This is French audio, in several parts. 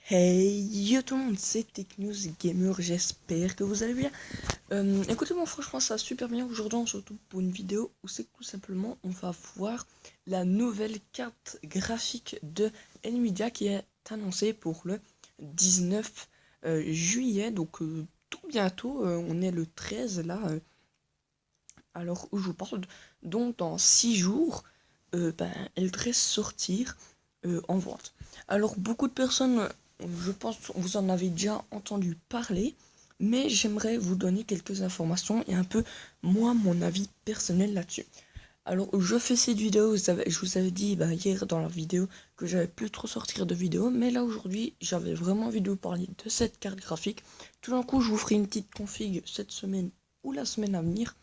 Hey yo tout le monde, c'est Technews Gamer, j'espère que vous allez bien. Écoutez-moi, franchement ça va super bien. Aujourd'hui on se retrouve pour une vidéo où c'est que tout simplement on va voir la nouvelle carte graphique de Nvidia qui est annoncée pour le 19 juillet, donc tout bientôt, on est le 13 là, alors où je vous parle, donc dans 6 jours, elle devrait sortir en vente. Alors beaucoup de personnes, je pense, vous en avez déjà entendu parler, mais j'aimerais vous donner quelques informations et un peu moi mon avis personnel là-dessus. Alors je fais cette vidéo, je vous avais dit hier dans la vidéo que j'avais plus trop sortir de vidéos, mais là aujourd'hui j'avais vraiment envie de vous parler de cette carte graphique. Tout d'un coup je vous ferai une petite config cette semaine ou la semaine à venir.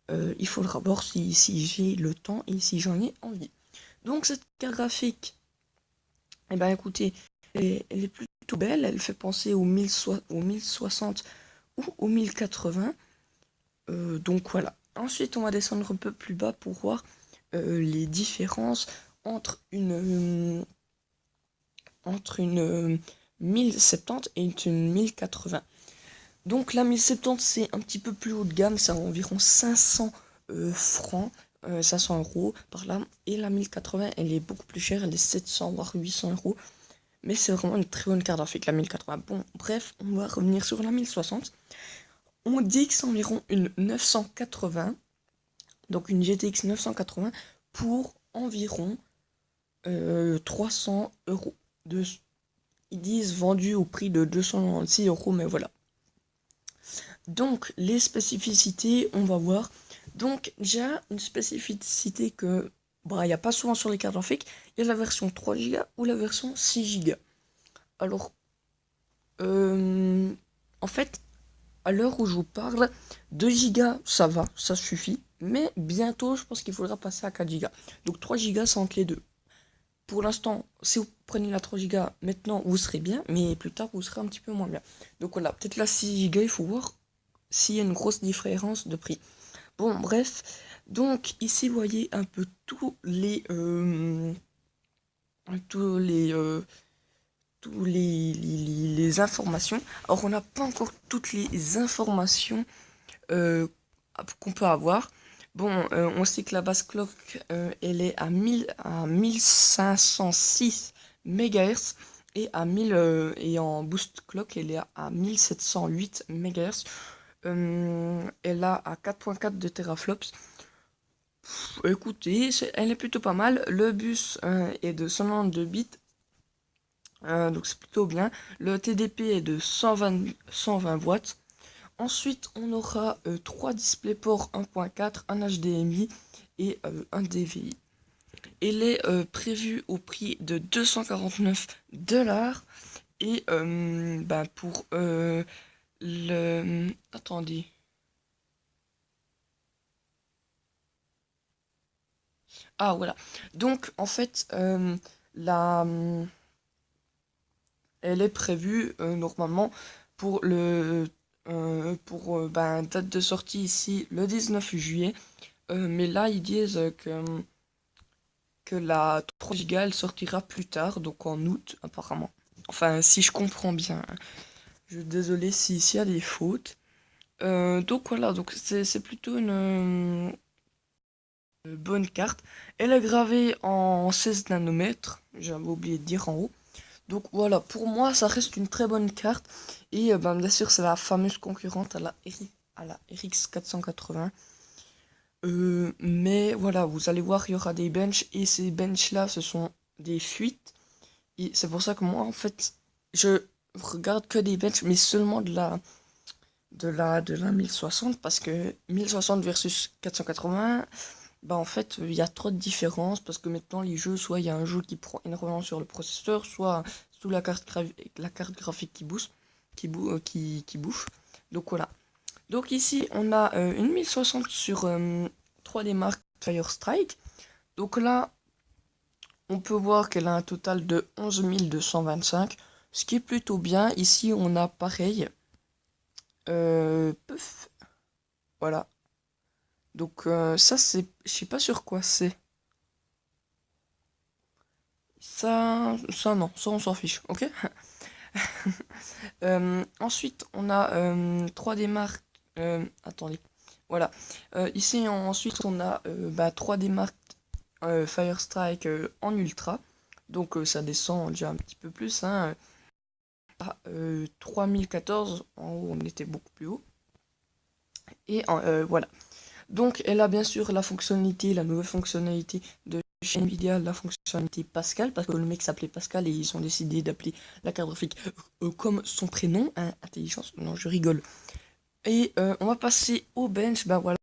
Il faudra voir si j'ai le temps et si j'en ai envie. Donc cette carte graphique, eh ben écoutez, elle est plutôt belle, elle fait penser au 1060 ou au 1080. Donc voilà. Ensuite on va descendre un peu plus bas pour voir les différences entre une 1070 et une 1080. Donc la 1070 c'est un petit peu plus haut de gamme, c'est environ 500 francs, 500 euros par là. Et la 1080 elle est beaucoup plus chère, elle est 700 voire 800 euros. Mais c'est vraiment une très bonne carte graphique la 1080. Bon bref, on va revenir sur la 1060. On dit que c'est environ une 980, donc une GTX 980 pour environ 300 euros. Ils disent vendu au prix de 296 euros, mais voilà. Donc, les spécificités, on va voir. Donc, déjà, une spécificité que, il n'y a pas souvent sur les cartes graphiques, il y a la version 3 Go ou la version 6 Go. Alors, en fait, à l'heure où je vous parle, 2 Go, ça va, ça suffit. Mais bientôt, je pense qu'il faudra passer à 4 Go. Donc, 3 Go, c'est entre les deux. Pour l'instant, si vous prenez la 3 Go, maintenant, vous serez bien, mais plus tard, vous serez un petit peu moins bien. Donc voilà, peut-être la 6 Go, il faut voir s'il y a une grosse différence de prix. Bon, bref, donc ici, vous voyez un peu tous les, les informations. Alors, on n'a pas encore toutes les informations euh, qu'on peut avoir. Bon, on sait que la base clock, elle est à 1506 MHz et et en boost clock, elle est à 1708 MHz. Elle a à 4.4 de teraflops. Écoutez, elle est plutôt pas mal. Le bus est de 192 bits, donc c'est plutôt bien. Le TDP est de 120 watts. Ensuite, on aura 3 DisplayPort 1.4, un HDMI et un DVI. Elle est prévue au prix de 249 $ et pour le... Attendez. Ah voilà. Donc en fait, la, elle est prévue normalement pour date de sortie ici le 19 juillet. Mais là ils disent que la 3 Go elle sortira plus tard, donc en août apparemment. Enfin si je comprends bien. Je suis désolé s'il y a des fautes. Donc voilà, donc c'est plutôt une bonne carte. Elle est gravée en 16 nanomètres, j'avais oublié de dire en haut. Donc voilà, pour moi, ça reste une très bonne carte. Et bien sûr, c'est la fameuse concurrente à la RX 480. Mais voilà, vous allez voir, il y aura des benches. Et ces benches-là, ce sont des fuites. Et c'est pour ça que moi, en fait, je regarde que des benches, mais seulement de la 1060. Parce que 1060 versus 480, bah en fait, il y a trop de différences parce que maintenant les jeux, soit il y a un jeu qui prend énormément sur le processeur, soit sous la carte graphique qui bouffe. Donc voilà. Donc ici, on a une 1060 sur 3D Mark Fire Strike. Donc là, on peut voir qu'elle a un total de 11 225, ce qui est plutôt bien. Ici, on a pareil. Puff, voilà. Donc ça, je sais pas sur quoi c'est. Ça non, ça on s'en fiche, ok? Ensuite, on a 3D Mark. Attendez. Voilà. Ici, ensuite, on a 3D Mark Fire Strike en ultra. Donc, ça descend déjà un petit peu plus. Hein, à 3014. En haut, on était beaucoup plus haut. Et voilà. Donc, elle a bien sûr la fonctionnalité, la nouvelle fonctionnalité de chez Nvidia, la fonctionnalité Pascal, parce que le mec s'appelait Pascal et ils ont décidé d'appeler la carte graphique comme son prénom, hein, intelligence. Non, je rigole. Et on va passer au bench, bah voilà,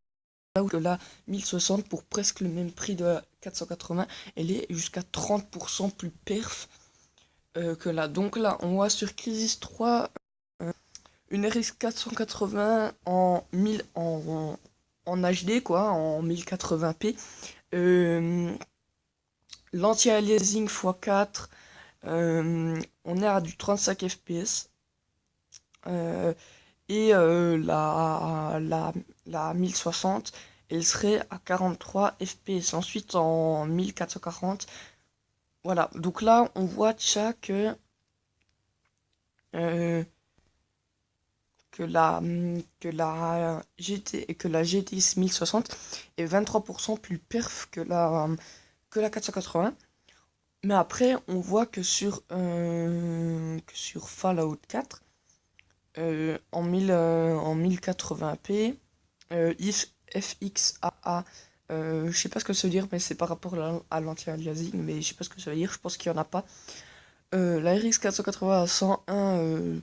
où la 1060 pour presque le même prix de la 480, elle est jusqu'à 30% plus perf que là. Donc là, on voit sur Crysis 3 une RX 480 en 1000 en HD quoi, en 1080p. L'anti-aliasing x4, on est à du 35 fps. Et la 1060, elle serait à 43 fps. Ensuite, en 1440, voilà. Donc là, on voit déjà euh, que la GTX 1060 est 23% plus perf que la 480. Mais après, on voit que sur Fallout 4, en 1080p, FXAA, je sais pas ce que ça veut dire, mais c'est par rapport à l'anti-aliasing, mais je sais pas ce que ça veut dire, je pense qu'il y en a pas. La RX 480 à 101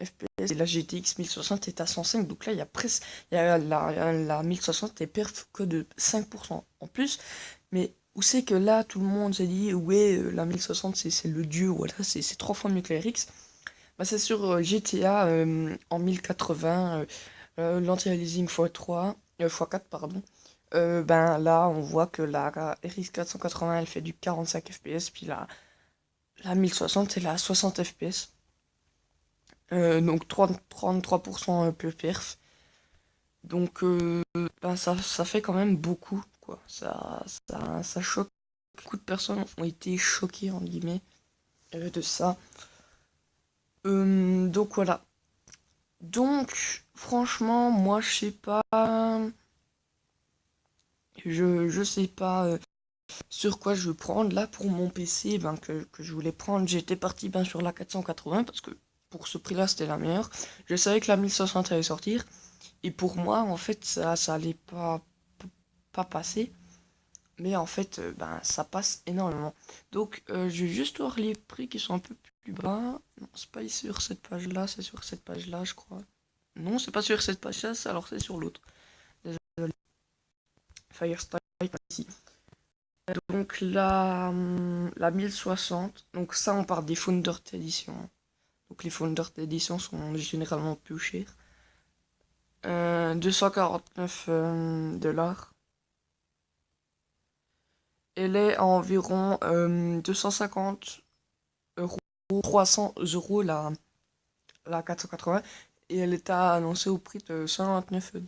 FPS et la GTX 1060 est à 105, donc là il y a presque, la 1060 est perf que de 5% en plus, mais où c'est que là tout le monde s'est dit ouais la 1060 c'est le dieu, voilà c'est 3 fois mieux que la RX. Bah, c'est sur GTA en 1080, l'anti-aliasing x3, x4 pardon. Ben là on voit que la RX 480 elle fait du 45 fps, puis la 1060 elle a 60 fps. Donc 33% plus perf. Donc ben ça fait quand même beaucoup quoi. Ça choque. Beaucoup de personnes ont été choquées en guillemets de ça. Donc voilà. Donc, franchement, moi, je sais pas. Je sais pas sur quoi je veux prendre. Là, pour mon PC ben, que je voulais prendre, j'étais parti ben, sur la 480 parce que pour ce prix-là, c'était la meilleure. Je savais que la 1060 allait sortir. Et pour moi, en fait, ça allait pas passer. Mais en fait, ben, ça passe énormément. Donc, je vais juste voir les prix qui sont un peu plus bas. Non, c'est pas sur cette page-là, c'est sur cette page-là, je crois. Non, c'est pas sur cette page-là, alors c'est sur l'autre. Désolé. Firestyle, pas ici. Donc la 1060, donc ça on part des Founders Edition. Donc les Founders Edition sont généralement plus chers. 249 $. Elle est à environ 250 euros, 300 euros la 480. Et elle est annoncée au prix de 129 $.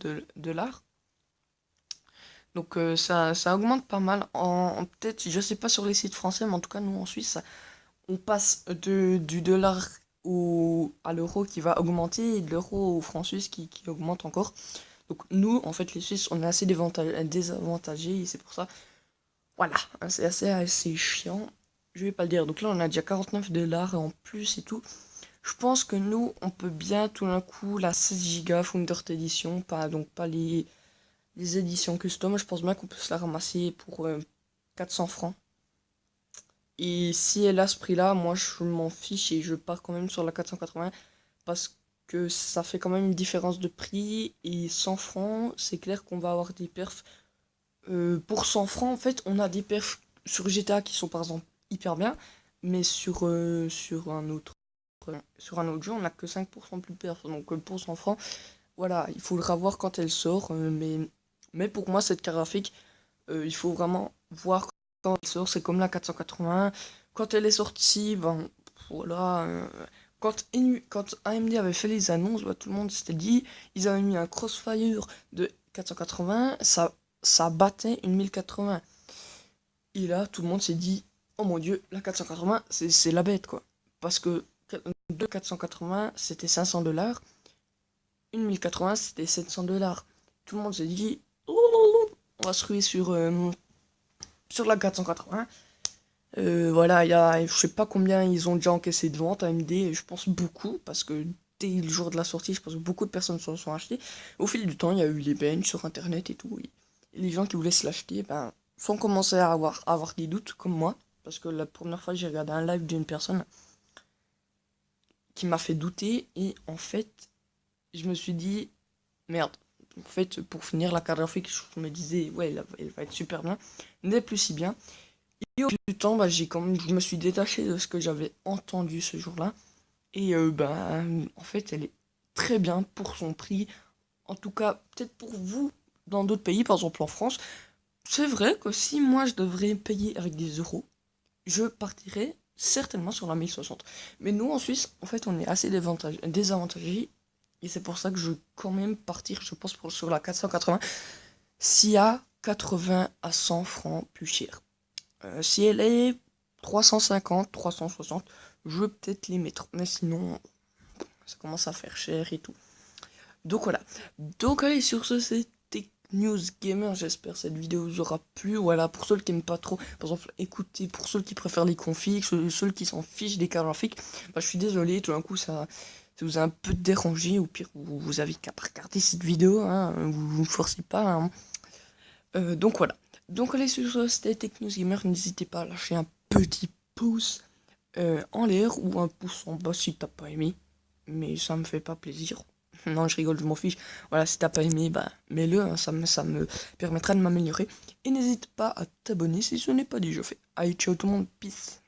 Donc ça augmente pas mal. Peut-être, je sais pas sur les sites français, mais en tout cas, nous en Suisse, on passe du dollar à l'euro qui va augmenter et de l'euro au franc suisse qui augmente encore. Donc nous, en fait, les Suisses, on est assez désavantagés et c'est pour ça. Voilà, hein, c'est assez chiant. Je vais pas le dire. Donc là, on a déjà 49 $ en plus et tout. Je pense que nous, on peut bien tout d'un coup la 16 Go Founder Edition, donc pas les éditions custom, je pense bien qu'on peut se la ramasser pour 400 francs. Et si elle a ce prix-là, moi je m'en fiche et je pars quand même sur la 480 parce que ça fait quand même une différence de prix et 100 francs, c'est clair qu'on va avoir des perfs. Pour 100 francs, en fait, on a des perfs sur GTA qui sont par exemple hyper bien, mais sur un autre jeu, on n'a que 5% plus perf. Donc pour 100 francs, voilà, il faudra voir quand elle sort, mais pour moi, cette carte graphique, il faut vraiment voir quand elle sort. C'est comme la 480. Quand elle est sortie, ben voilà. Quand AMD avait fait les annonces, bah, tout le monde s'était dit, ils avaient mis un Crossfire de 480, ça battait une 1080. Et là, tout le monde s'est dit, oh mon dieu, la 480, c'est la bête quoi. Parce que Deux 480 c'était 500 $. Une 1080 c'était 700 $. Tout le monde s'est dit, oh, on va se ruer sur la 480. Voilà, il y a, je sais pas combien ils ont déjà encaissé de ventes AMD, je pense beaucoup, parce que dès le jour de la sortie, je pense que beaucoup de personnes se sont achetées. Au fil du temps, il y a eu les benches sur internet et tout, et les gens qui voulaient se l'acheter, ben, sont commencé à avoir des doutes, comme moi, parce que la première fois, j'ai regardé un live d'une personne qui m'a fait douter, et en fait, je me suis dit, merde, en fait, pour finir, la carte graphique, je me disais, ouais, elle va être super bien, n'est plus si bien. Et au fil du temps, bah, je me suis détaché de ce que j'avais entendu ce jour-là. Et bah, en fait, elle est très bien pour son prix. En tout cas, peut-être pour vous, dans d'autres pays, par exemple en France. C'est vrai que si moi je devrais payer avec des euros, je partirais certainement sur la 1060. Mais nous, en Suisse, en fait, on est assez désavantagés. Et c'est pour ça que je vais quand même partir, je pense, sur la 480. S'il y a 80 à 100 francs plus cher. Si elle est 350, 360, je vais peut-être les mettre. Mais sinon, ça commence à faire cher et tout. Donc voilà. Donc allez, sur ce, c'était News Gamer. J'espère que cette vidéo vous aura plu. Voilà, pour ceux qui n'aiment pas trop, par exemple, écoutez, pour ceux qui préfèrent les configs, ceux qui s'en fichent des cartes graphiques, bah, je suis désolé, tout d'un coup, ça vous a un peu dérangé. Au pire, vous avez qu'à regarder cette vidéo, hein, vous ne forcez pas. Hein. Donc voilà. Donc allez, sur ce, c'était Tech News Gamer. N'hésitez pas à lâcher un petit pouce en l'air ou un pouce en bas si t'as pas aimé. Mais ça me fait pas plaisir. Non, je rigole, je m'en fiche. Voilà, si t'as pas aimé, bah mets-le, hein, ça me permettra de m'améliorer. Et n'hésite pas à t'abonner si ce n'est pas déjà fait. Allez, ciao tout le monde, peace.